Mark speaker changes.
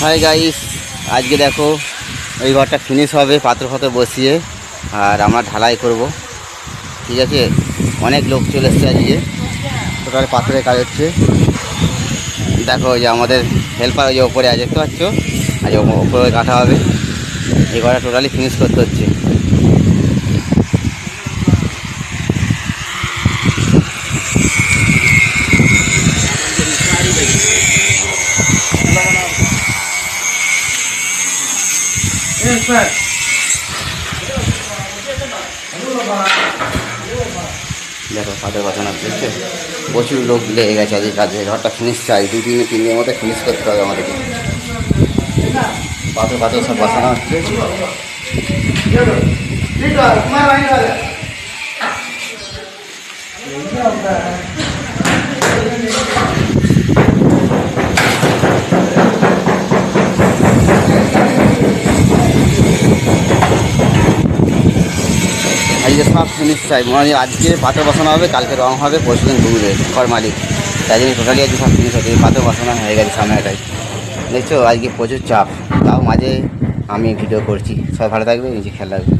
Speaker 1: Hi guys, আজকে দেখো ওই ঘরটা ফিনিশ হবে পাথর ফাথর বসিয়ে, আর আমরা ঢালাই করব। ঠিক আছে, অনেক লোক চলে এসছে আজকে, টোটাল পাথরের কাজ হচ্ছে। দেখো ওই যে আমাদের হেল্পার ওই যে ওপরে আছে, দেখতে পাচ্ছ, আজ ওপরে কাটা হবে। এই ঘরটা টোটালি ফিনিশ করতে হচ্ছে। দেখো পাথর বসানো হচ্ছে, প্রচুর লোক লেগে গেছে আজকে কাজে। ঘরটা ফিনিশ চাই, 2-3 দিনের মধ্যে ফিনিশ করতে হবে আমাদেরকে। পাথর পাথর সব বসানো হচ্ছে। আজকে সব ফিনিশ চাই, মনে হয় আজকে পাথর বসানো হবে, কালকে রং হবে, পরশুদিন ঘুরবে ঘর মালিক। তাই জন্য টোটালি আজকে সব ফিনিশ হচ্ছে। পাথর বসানো হয়ে গেছে সামনেটাই, দেখছো। আজকে প্রচুর চাপ, তাও মাঝে আমি ভিডিও করছি। সব ভালো থাকবে, নিজে খেয়াল রাখবে।